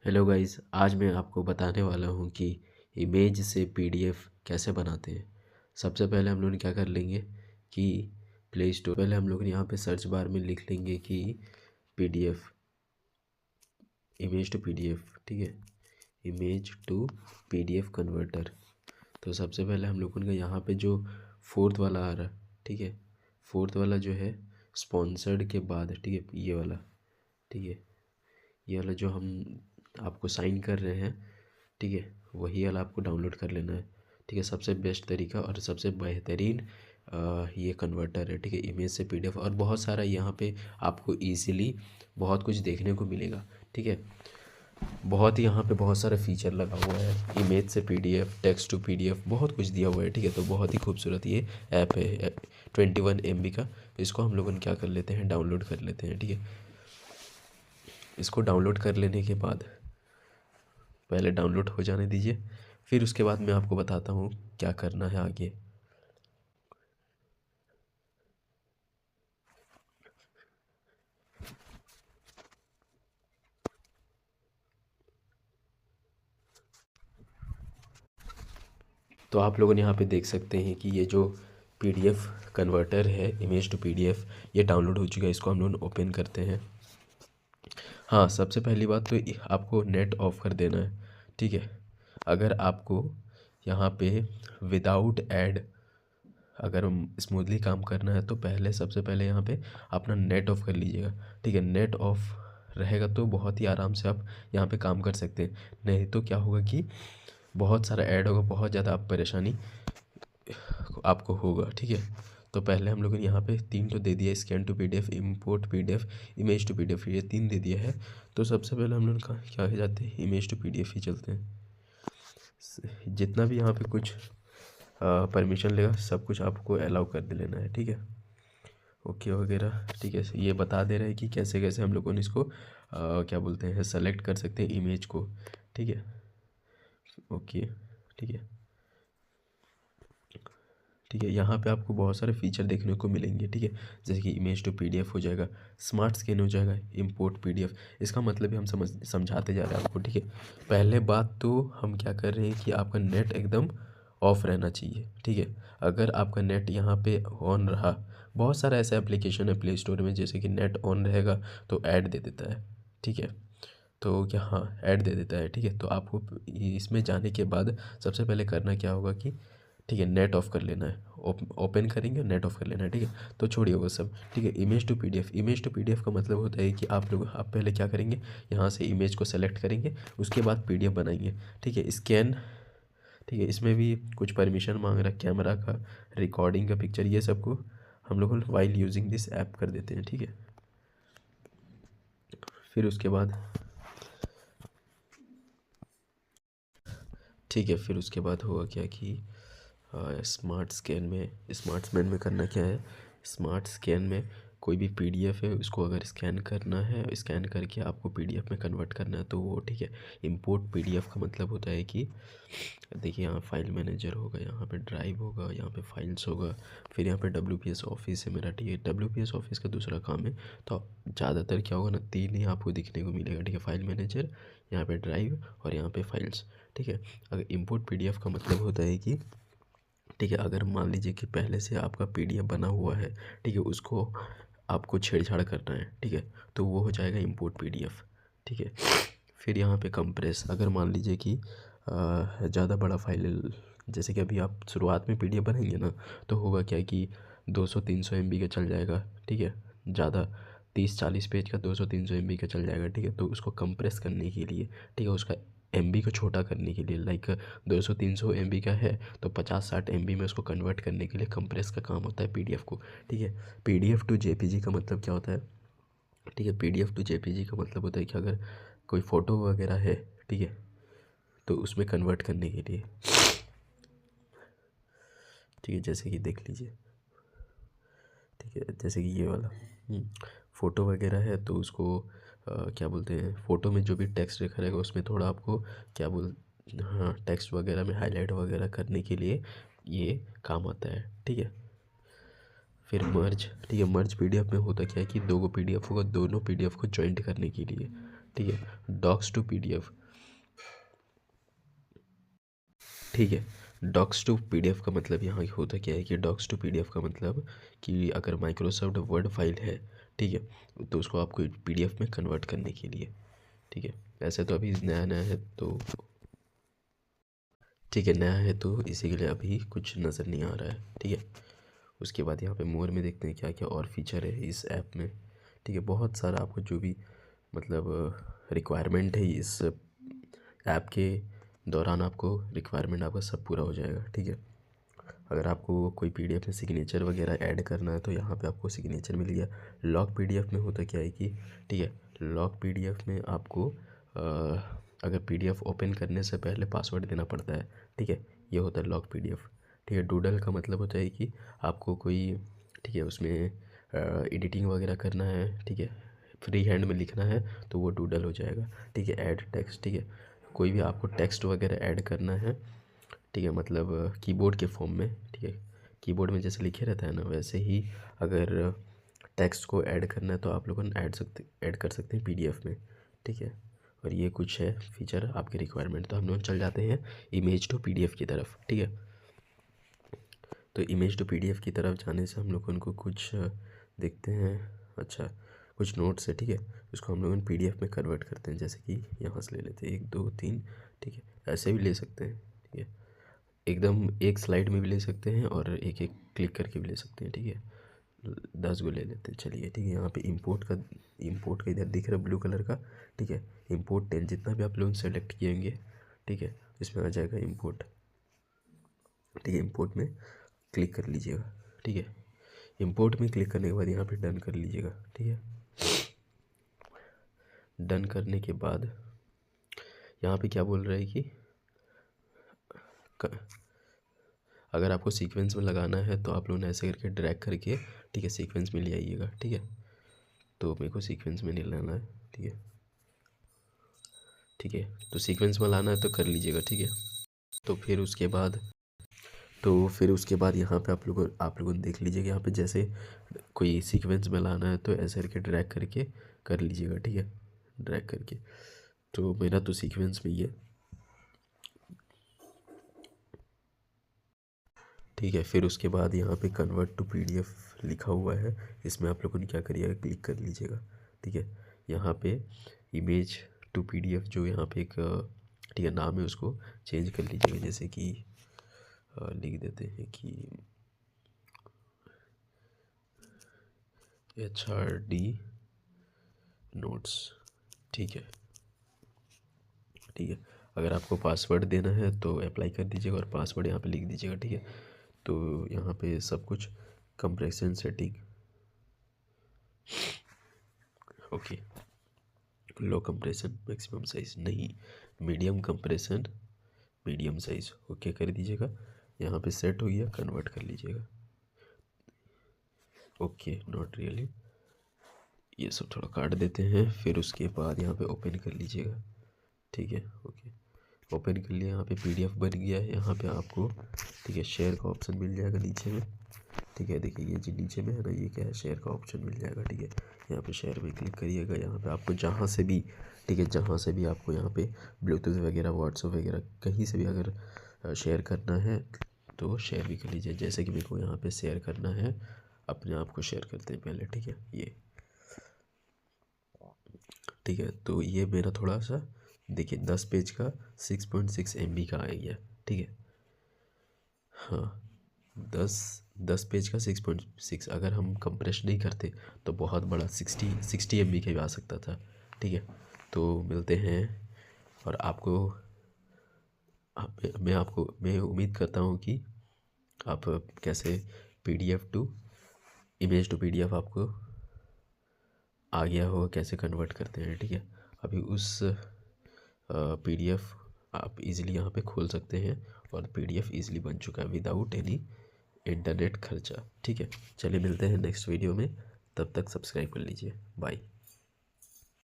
Hello guys, आज मैं आपको बताने वाला हूँ कि इमेज से पीडीएफ कैसे बनाते हैं। सबसे पहले हम लोग क्या कर लेंगे कि प्ले स्टोर पहले हम लोग यहाँ पे सर्च बार में लिख लेंगे कि पीडीएफ, इमेज टू पीडीएफ, ठीक है, इमेज टू पीडीएफ कन्वर्टर। तो सबसे पहले हम लोगों का यहाँ पे जो फोर्थ वाला आ रहा, ठीक है, फोर्थ वाला जो है स्पॉन्सर्ड के बाद, ठीक है, ये वाला, ठीक है, ये वाला जो हम आपको साइन कर रहे हैं, ठीक है, वही वाला आपको डाउनलोड कर लेना है। ठीक है, सबसे बेस्ट तरीका और सबसे बेहतरीन ये कन्वर्टर है, ठीक है, इमेज से पीडीएफ। और बहुत सारा यहाँ पे आपको इजीली बहुत कुछ देखने को मिलेगा, ठीक है। बहुत ही यहाँ पे बहुत सारा फीचर लगा हुआ है, इमेज से पीडीएफ, टेक्स्ट टू पीडीएफ, बहुत कुछ दिया हुआ है, ठीक है। तो बहुत ही खूबसूरत ये ऐप है 21 MB का। इसको हम लोगों ने क्या कर लेते हैं, डाउनलोड कर लेते हैं, ठीक है। इसको डाउनलोड कर लेने के बाद पहले डाउनलोड हो जाने दीजिए, फिर उसके बाद मैं आपको बताता हूँ क्या करना है आगे। तो आप लोगों ने यहाँ पे देख सकते हैं कि ये जो पीडीएफ कन्वर्टर है, इमेज टू पीडीएफ, ये डाउनलोड हो चुका है। इसको हम लोग ओपन करते हैं। हाँ, सबसे पहली बात तो आपको नेट ऑफ कर देना है, ठीक है। अगर आपको यहाँ पे विदाउट ऐड अगर स्मूथली काम करना है तो पहले सबसे पहले यहाँ पे अपना नेट ऑफ़ कर लीजिएगा, ठीक है। नेट ऑफ़ रहेगा तो बहुत ही आराम से आप यहाँ पे काम कर सकते हैं। नहीं तो क्या होगा कि बहुत सारा ऐड होगा, बहुत ज़्यादा आप परेशानी आपको होगा, ठीक है। तो पहले हम लोगों ने यहाँ पे 3 तो दे दिया, scan to PDF, import PDF, image to PDF, ये 3 दे दिया है। तो सबसे पहले हम लोग क्या जाते हैं, इमेज टू पीडीएफ ही चलते हैं। जितना भी यहाँ पे कुछ परमिशन लेगा सब कुछ आपको अलाउ कर दे लेना है, ठीक है, ओके वगैरह, ठीक है। ये बता दे रहा है कि कैसे कैसे हम लोगों ने इसको क्या बोलते हैं, सेलेक्ट कर सकते हैं इमेज को, ठीक है, ओके, ठीक है, ठीक है। यहाँ पे आपको बहुत सारे फीचर देखने को मिलेंगे, ठीक है, जैसे कि इमेज टू पीडीएफ हो जाएगा, स्मार्ट स्कैन हो जाएगा, इंपोर्ट पीडीएफ। इसका मतलब भी हम समझाते जा रहे हैं आपको, ठीक है। पहले बात तो हम क्या कर रहे हैं कि आपका नेट एकदम ऑफ रहना चाहिए, ठीक है। अगर आपका नेट यहाँ पे ऑन रहा, बहुत सारा ऐसा एप्लीकेशन है प्ले स्टोर में जैसे कि नेट ऑन रहेगा तो ऐड दे देता है, ठीक है। तो क्या, हाँ, ऐड दे देता है, ठीक है। तो आपको इसमें जाने के बाद सबसे पहले करना क्या होगा कि, ठीक है, नेट ऑफ़ कर लेना है, ओपन करेंगे, नेट ऑफ़ कर लेना है, ठीक है। तो छोड़िए वो सब, ठीक है। Image to PDF, image to PDF का मतलब होता है कि आप पहले क्या करेंगे, यहाँ से इमेज को सेलेक्ट करेंगे, उसके बाद पीडीएफ बनाएंगे, ठीक है। स्कैन, ठीक है, इसमें भी कुछ परमिशन मांग रहा है, कैमरा का, रिकॉर्डिंग का, पिक्चर, ये सब को हम लोग वाइल यूजिंग दिस ऐप कर देते हैं, ठीक है। फिर उसके बाद, ठीक है, फिर उसके बाद होगा क्या कि स्मार्ट स्कैन में करना क्या है, स्मार्ट स्कैन में कोई भी पीडीएफ है उसको अगर स्कैन करना है, स्कैन करके आपको पीडीएफ में कन्वर्ट करना है तो वो, ठीक है। इंपोर्ट पीडीएफ का मतलब होता है कि देखिए, यहाँ फाइल मैनेजर होगा, यहाँ पे ड्राइव होगा, यहाँ पे फाइल्स होगा, फिर यहाँ पे डब्ल्यूपीएस ऑफिस है मेरा, ठीक है। डब्ल्यूपीएस ऑफिस का दूसरा काम है। तो ज़्यादातर क्या होगा ना, 3 ही आपको दिखने को मिलेगा, ठीक है। फाइल मैनेजर, यहाँ पे ड्राइव और यहाँ पे फाइल्स, ठीक है। अगर इंपोर्ट पीडीएफ का मतलब होता है कि, ठीक है, अगर मान लीजिए कि पहले से आपका पीडीएफ बना हुआ है, ठीक है, उसको आपको छेड़छाड़ करना है, ठीक है, तो वो हो जाएगा इंपोर्ट पीडीएफ, ठीक है। फिर यहाँ पे कंप्रेस, अगर मान लीजिए कि ज़्यादा बड़ा फाइल, जैसे कि अभी आप शुरुआत में पीडीएफ बनाएंगे ना, तो होगा क्या कि 200-300 MB का चल जाएगा, ठीक है, ज़्यादा 30-40 पेज का 200-300 MB का चल जाएगा, ठीक है। तो उसको कंप्रेस करने के लिए, ठीक है, उसका MB को छोटा करने के लिए, लाइक 200-300 MB का है तो 50-60 MB में उसको कन्वर्ट करने के लिए कंप्रेस का काम होता है पीडीएफ को, ठीक है। पीडीएफ टू जेपीजी का मतलब क्या होता है, ठीक है, पीडीएफ टू जेपीजी का मतलब होता है कि अगर कोई फ़ोटो वगैरह है, ठीक है, तो उसमें कन्वर्ट करने के लिए, ठीक है, जैसे कि देख लीजिए, ठीक है, जैसे कि ये वाला फ़ोटो वगैरह है तो उसको क्या बोलते हैं, फ़ोटो में जो भी टेक्स्ट लिखा रहेगा उसमें थोड़ा आपको क्या बोल, हाँ, टेक्स्ट वगैरह में हाईलाइट वगैरह करने के लिए ये काम आता है, ठीक है। फिर मर्ज, ठीक है, मर्ज पीडीएफ में होता क्या है कि 2 पीडीएफ होगा, दोनों पीडीएफ को जॉइंट करने के लिए, ठीक है। डॉक्स टू पीडीएफ, ठीक है। डॉक्स टू पीडीएफ का मतलब यहाँ होता क्या है कि डॉक्स टू पीडीएफ का मतलब कि अगर माइक्रोसॉफ्ट वर्ड फाइल है, ठीक है, तो उसको आपको पीडीएफ में कन्वर्ट करने के लिए, ठीक है। ऐसे तो अभी नया नया है तो, ठीक है, नया है तो इसी के लिए अभी कुछ नज़र नहीं आ रहा है, ठीक है। उसके बाद यहाँ पे मोर में देखते हैं क्या क्या और फीचर है इस ऐप में, ठीक है। बहुत सारा आपको जो भी मतलब रिक्वायरमेंट है इस ऐप के दौरान, आपको रिक्वायरमेंट आपका सब पूरा हो जाएगा, ठीक है। अगर आपको कोई पीडीएफ में सिग्नेचर वगैरह ऐड करना है तो यहाँ पे आपको सिग्नेचर मिल गया। लॉक पीडीएफ में होता क्या है कि, ठीक है, लॉक पीडीएफ में आपको अगर पीडीएफ ओपन करने से पहले पासवर्ड देना पड़ता है, ठीक है, ये होता है लॉक पीडीएफ, ठीक है। डूडल का मतलब होता है कि आपको कोई, ठीक है, उसमें एडिटिंग वगैरह करना है, ठीक है, फ्री हैंड में लिखना है तो वो डूडल हो जाएगा, ठीक है। ऐड टेक्स्ट, ठीक है, कोई भी आपको टेक्स्ट वगैरह ऐड करना है, ठीक है, मतलब कीबोर्ड के फॉर्म में, ठीक है, कीबोर्ड में जैसे लिखे रहता है ना, वैसे ही अगर टेक्स्ट को ऐड करना है तो आप लोगों ऐड कर सकते हैं पीडीएफ में, ठीक है। और ये कुछ है फीचर आपके रिक्वायरमेंट। तो हम लोग चल जाते हैं इमेज टू पीडीएफ की तरफ, ठीक है। तो इमेज टू पीडीएफ की तरफ जाने से हम लोग उनको कुछ देखते हैं, अच्छा, कुछ नोट्स है, ठीक है। इसको हम लोग पीडीएफ में कन्वर्ट करते हैं, जैसे कि यहाँ से ले लेते हैं 1 2 3, ठीक है, ऐसे भी ले सकते हैं, ठीक है, एकदम एक स्लाइड में भी ले सकते हैं और एक एक क्लिक करके भी ले सकते हैं, ठीक है। 10 गो ले लेते हैं, चलिए, ठीक है। यहाँ पे इंपोर्ट का इधर दिख रहा है ब्लू कलर का, ठीक है। इंपोर्ट 10 जितना भी आप लोग सेलेक्ट किएंगे, ठीक है, इसमें आ जाएगा इंपोर्ट, ठीक है। इंपोर्ट में क्लिक कर लीजिएगा, ठीक है। इंपोर्ट में क्लिक करने के बाद यहाँ पे डन कर लीजिएगा, ठीक है। डन करने के बाद यहाँ पे क्या बोल रहा है कि अगर आपको सीक्वेंस में लगाना है तो आप लोगों ने ऐसे करके ड्रैग करके, ठीक है, सीक्वेंस में ले आइएगा, ठीक है। तो मेरे को सीक्वेंस में नहीं लाना है, ठीक है, ठीक है। तो सीक्वेंस में लाना है तो कर लीजिएगा, ठीक है। तो फिर उसके बाद यहाँ पे आप लोगों ने देख लीजिएगा, यहाँ पे जैसे कोई सीक्वेंस में लाना है तो ऐसे करके ड्रैग करके कर लीजिएगा, ठीक है, ड्रैग करके। तो मेरा तो सीक्वेंस में ही है, ठीक है। फिर उसके बाद यहाँ पे कन्वर्ट टू पीडीएफ लिखा हुआ है, इसमें आप लोगों ने क्या करिएगा, क्लिक कर लीजिएगा, ठीक है। यहाँ पे इमेज टू पीडीएफ जो यहाँ पे एक, ठीक है, नाम है, उसको चेंज कर लीजिएगा, जैसे कि लिख देते हैं कि HRD नोट्स, ठीक है, ठीक है। अगर आपको पासवर्ड देना है तो अप्लाई कर दीजिएगा और पासवर्ड यहाँ पे लिख दीजिएगा, ठीक है। तो यहाँ पे सब कुछ कंप्रेशन सेटिंग, ओके, लो कंप्रेशन मैक्सिमम साइज़ नहीं, medium compression medium size, okay कर दीजिएगा। यहाँ पे सेट हो गया, कन्वर्ट कर लीजिएगा, ओके, नॉट रियली, ये सब थोड़ा काट देते हैं। फिर उसके बाद यहाँ पे ओपन कर लीजिएगा, ठीक है, ओके, ओपन कर लिया। यहाँ पे पीडीएफ बन गया है। यहाँ पे आपको, ठीक है, शेयर का ऑप्शन मिल जाएगा नीचे में, ठीक है, देखिए ये जो नीचे में है ना, ये क्या है, शेयर का ऑप्शन मिल जाएगा, ठीक है। यहाँ पे शेयर में क्लिक करिएगा। यहाँ पे आपको जहाँ से भी, ठीक है, जहाँ से भी आपको यहाँ पे ब्लूटूथ वगैरह, व्हाट्सअप वगैरह कहीं से भी अगर शेयर करना है तो शेयर भी कर लीजिए। जैसे कि मेरे को यहाँ पे शेयर करना है, अपने आप को शेयर करते हैं पहले, ठीक है, ये, ठीक है। तो ये मेरा थोड़ा सा देखिए 10 पेज का 6.6 MB का आ गया, ठीक है, हाँ, 10 पेज का 6.6, अगर हम कंप्रेस नहीं करते तो बहुत बड़ा 60 MB का भी आ सकता था, ठीक है। तो मिलते हैं, और मैं उम्मीद करता हूँ कि आप कैसे PDF to image to PDF आपको आ गया हो, कैसे कन्वर्ट करते हैं, ठीक है। अभी उस पीडीएफ आप इजीली यहाँ पे खोल सकते हैं और पीडीएफ इजीली बन चुका है विदाउट एनी इंटरनेट खर्चा, ठीक है। चलिए मिलते हैं नेक्स्ट वीडियो में, तब तक सब्सक्राइब कर लीजिए, बाय।